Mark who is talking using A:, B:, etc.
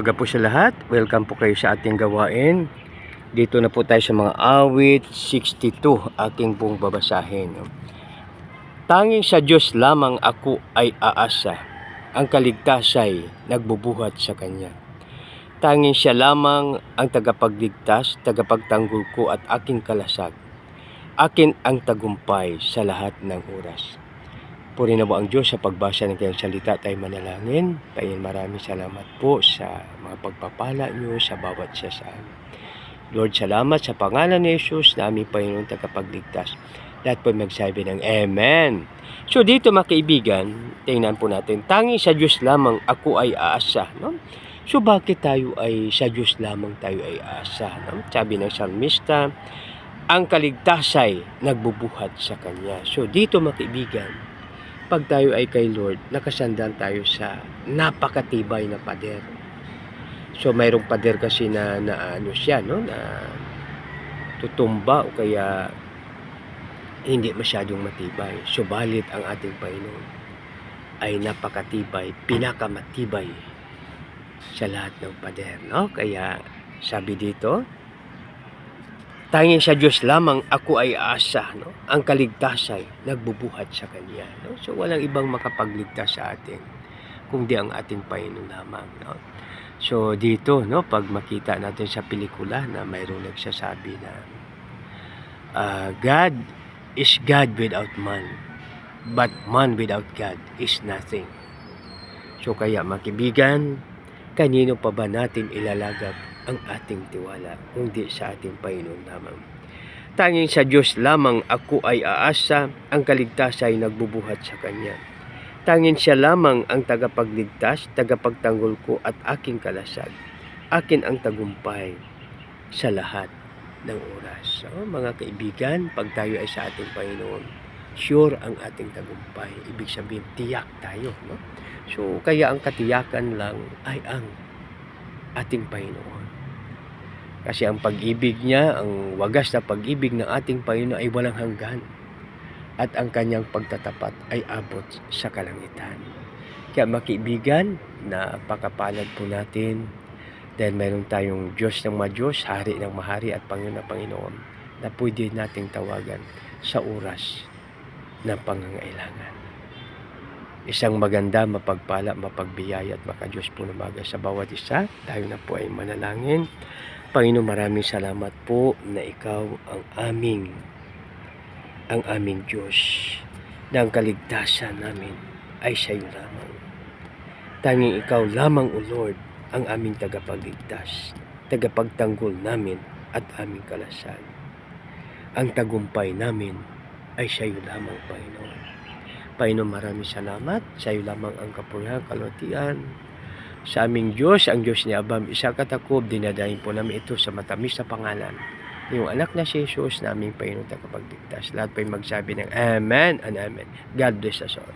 A: umaga po sa lahat. Welcome po kayo sa ating gawain. Dito na po tayo sa mga awit 62 ating pong babasahin. Tanging sa Diyos lamang ako ay aasa. Ang kaligtasay nagbubuhat sa Kanya. Tanging siya lamang ang tagapagligtas, tagapagtanggol ko at aking kalasag. Akin ang tagumpay sa lahat ng oras. Purihin na po ang Diyos sa pagbasa ng kanyang salita tayo manalangin. Paingin maraming salamat po sa mga pagpapala niyo sa bawat isa sa amin. Lord, salamat sa pangalan ni Jesus na aming Panginoon tagapagligtas. Lahat po magsabi ng Amen. So dito mga kaibigan, tingnan po natin, tanging sa Diyos lamang ako ay aasa. No? So bakit tayo ay sa Diyos lamang tayo ay aasa? No? Sabi ng salmista, ang kaligtasay nagbubuhat sa Kanya. So dito mga kaibigan, pag tayo ay kay Lord, nakasandan tayo sa napakatibay na pader. So mayroong pader kasi na ano siya, no, na tutumba o kaya hindi masyadong matibay. Subalit ang ating Panginoon ay napakatibay, pinakamatibay sa lahat ng pader, no? Kaya sabi dito, tanging sa Diyos lamang ako ay aasa, no? Ang kaligtasay nagbubuhat sa Kanya, no? So walang ibang makapagligtas sa atin kundi ang ating Panginoon lamang, no? So dito, no, pag makita natin sa pelikula na mayroong nagsasabi na God is God without man, but man without God is nothing. So kaya mga kaibigan, kanino pa ba natin ilalagak ang ating tiwala kundi sa ating Panginoon lamang. Tanging sa Diyos lamang ako ay aasa, ang kaligtasay nagbubuhat sa Kanya. Tanging siya lamang ang tagapagligtas, tagapagtanggol ko at aking kalasag. Akin ang tagumpay sa lahat ng oras. So mga kaibigan, pag tayo ay sa ating Panginoon, sure ang ating tagumpay. Ibig sabihin, tiyak tayo, no? So kaya ang katiyakan lang ay ang ating Panginoon. Kasi ang pag-ibig niya, ang wagas na pag-ibig ng ating Panginoon ay walang hanggan. At ang kanyang pagtatapat ay abot sa kalangitan. Kaya makibigan, napakapalad po natin dahil mayroon tayong Diyos ng Diyos, Hari ng Mahari at Panginoon ng Panginoon na pwede nating tawagan sa oras ng pangangailangan. Isang maganda, mapagpala, mapagbiyaya at makadiyos po na maga sa bawat isa. Tayo na po ay manalangin. Panginoon, maraming salamat po na ikaw ang aming Diyos, na ang kaligtasan namin ay sa iyo lamang. Tanging ikaw lamang, O Lord, ang aming tagapagligtas, tagapagtanggol namin at aming kalasag. Ang tagumpay namin ay sa iyo lamang, Panginoon. Panginoon, maraming salamat. Sa iyo lamang ang kapurihan, kalwatian. Sa aming Diyos, ang Diyos ni Abam, isa katakob, dinadahin po namin ito sa matamis na pangalan yung anak na si Jesus na aming Panginoon tagapagligtas. Lahat po'y magsabi ng Amen and Amen. God bless us all.